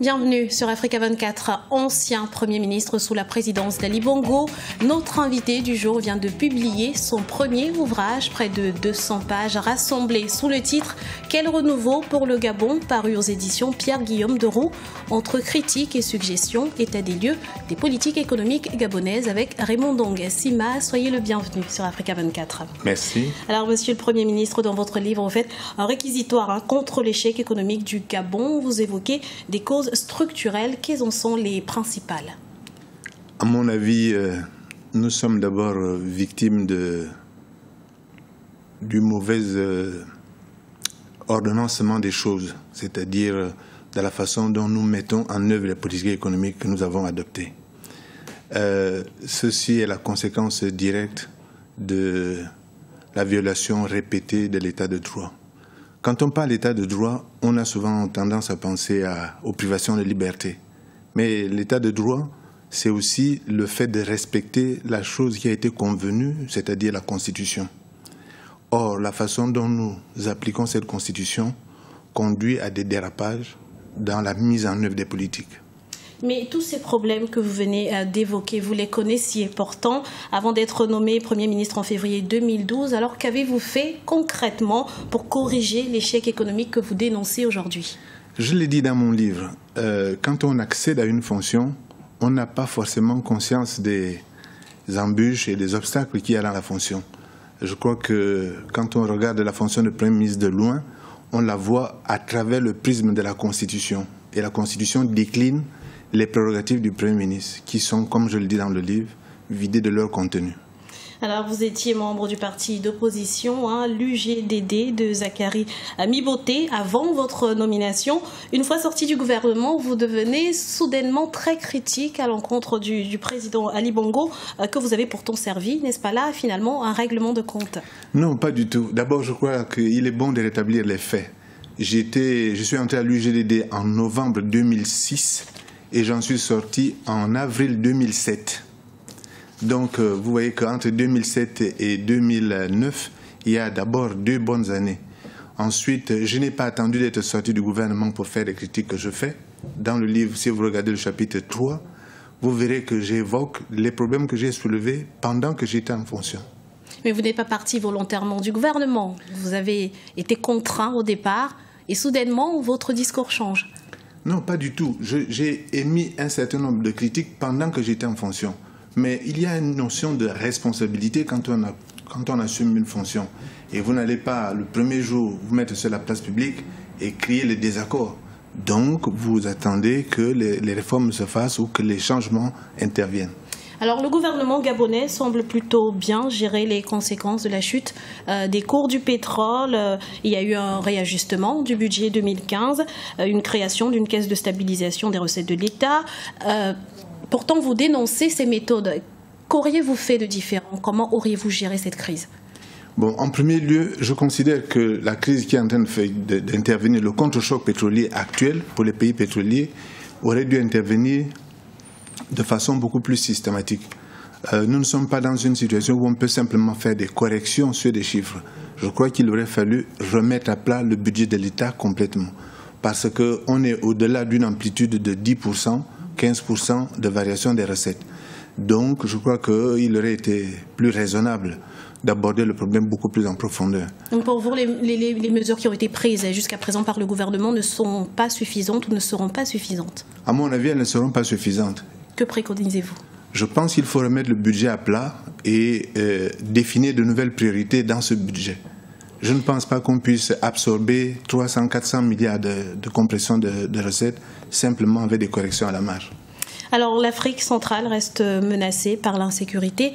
Bienvenue sur Africa 24, ancien Premier ministre sous la présidence d'Ali Bongo. Notre invité du jour vient de publier son premier ouvrage, près de 200 pages, rassemblé sous le titre « Quel renouveau pour le Gabon ?» paru aux éditions Pierre-Guillaume Deroux. Entre critiques et suggestions, état des lieux des politiques économiques gabonaises avec Raymond Dong Sima. Soyez le bienvenu sur Africa 24. Merci. Alors, monsieur le Premier ministre, dans votre livre, vous faites un réquisitoire contre l'échec économique du Gabon. Vous évoquez des causes structurelles. Quelles en sont les principales? À mon avis, nous sommes d'abord victimes du mauvais ordonnancement des choses, c'est-à-dire de la façon dont nous mettons en œuvre les politiques économiques que nous avons adoptées. Ceci est la conséquence directe de la violation répétée de l'état de droit. Quand on parle d'état de droit, on a souvent tendance à penser aux privations de liberté. Mais l'état de droit, c'est aussi le fait de respecter la chose qui a été convenue, c'est-à-dire la Constitution. Or, la façon dont nous appliquons cette Constitution conduit à des dérapages dans la mise en œuvre des politiques. Mais tous ces problèmes que vous venez d'évoquer, vous les connaissiez pourtant avant d'être nommé Premier ministre en février 2012. Alors qu'avez-vous fait concrètement pour corriger l'échec économique que vous dénoncez aujourd'hui? Je l'ai dit dans mon livre, quand on accède à une fonction, on n'a pas forcément conscience des embûches et des obstacles qu'il y a dans la fonction. Je crois que quand on regarde la fonction de Premier ministre de loin, on la voit à travers le prisme de la Constitution. Et la Constitution décline les prérogatives du Premier ministre, qui sont, comme je le dis dans le livre, vidées de leur contenu. Alors, vous étiez membre du parti d'opposition, l'UGDD de Zakari Miboté, avant votre nomination. Une fois sorti du gouvernement, vous devenez soudainement très critique à l'encontre du président Ali Bongo, que vous avez pourtant servi, n'est-ce pas là, finalement, un règlement de compte? Non, pas du tout. D'abord, je crois qu'il est bon de rétablir les faits. Je suis entré à l'UGDD en novembre 2006 et j'en suis sorti en avril 2007. Donc, vous voyez qu'entre 2007 et 2009, il y a d'abord 2 bonnes années. Ensuite, je n'ai pas attendu d'être sorti du gouvernement pour faire les critiques que je fais. Dans le livre, si vous regardez le chapitre 3, vous verrez que j'évoque les problèmes que j'ai soulevés pendant que j'étais en fonction. Mais vous n'êtes pas parti volontairement du gouvernement. Vous avez été contraint au départ et soudainement, votre discours change. Non, pas du tout. J'ai émis un certain nombre de critiques pendant que j'étais en fonction. Mais il y a une notion de responsabilité quand on assume une fonction. Et vous n'allez pas, le premier jour, vous mettre sur la place publique et crier les désaccords. Donc, vous attendez que les réformes se fassent ou que les changements interviennent. Alors, le gouvernement gabonais semble plutôt bien gérer les conséquences de la chute des cours du pétrole. Il y a eu un réajustement du budget 2015, une création d'une caisse de stabilisation des recettes de l'État. Pourtant, vous dénoncez ces méthodes. Qu'auriez-vous fait de différent? Comment auriez-vous géré cette crise? Bon, en premier lieu, je considère que la crise qui est en train d'intervenir, le contre-choc pétrolier actuel pour les pays pétroliers, aurait dû intervenir de façon beaucoup plus systématique. Nous ne sommes pas dans une situation où on peut simplement faire des corrections sur des chiffres. Je crois qu'il aurait fallu remettre à plat le budget de l'État complètement. Parce qu'on est au-delà d'une amplitude de 10%, 15% de variation des recettes. Donc, je crois qu'il aurait été plus raisonnable d'aborder le problème beaucoup plus en profondeur. Donc pour vous, les mesures qui ont été prises jusqu'à présent par le gouvernement ne sont pas suffisantes ou ne seront pas suffisantes? À mon avis, elles ne seront pas suffisantes. Que préconisez-vous? Je pense qu'il faut remettre le budget à plat et définir de nouvelles priorités dans ce budget. Je ne pense pas qu'on puisse absorber 300-400 milliards de compression de recettes simplement avec des corrections à la marge. Alors l'Afrique centrale reste menacée par l'insécurité.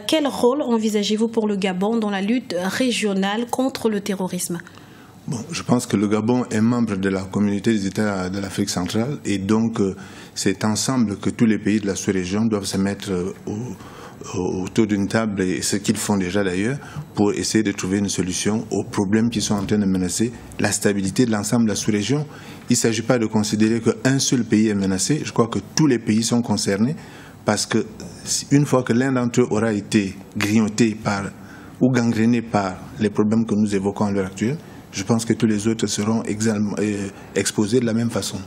Quel rôle envisagez-vous pour le Gabon dans la lutte régionale contre le terrorisme? Bon, je pense que le Gabon est membre de la communauté des États de l'Afrique centrale et donc c'est ensemble que tous les pays de la sous-région doivent se mettre autour d'une table, et ce qu'ils font déjà d'ailleurs, pour essayer de trouver une solution aux problèmes qui sont en train de menacer la stabilité de l'ensemble de la sous-région. Il ne s'agit pas de considérer qu'un seul pays est menacé. Je crois que tous les pays sont concernés parce que une fois que l'un d'entre eux aura été grignoté ou gangréné par les problèmes que nous évoquons à l'heure actuelle, je pense que tous les autres seront exposés de la même façon.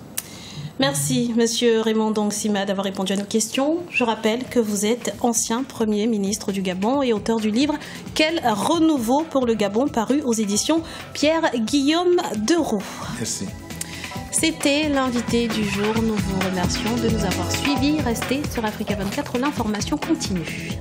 Merci, Monsieur Raymond Sima, d'avoir répondu à nos questions. Je rappelle que vous êtes ancien Premier ministre du Gabon et auteur du livre « Quel renouveau pour le Gabon » paru aux éditions Pierre-Guillaume Deroux. Merci. C'était l'invité du jour. Nous vous remercions de nous avoir suivis. Restez sur Africa 24, l'information continue.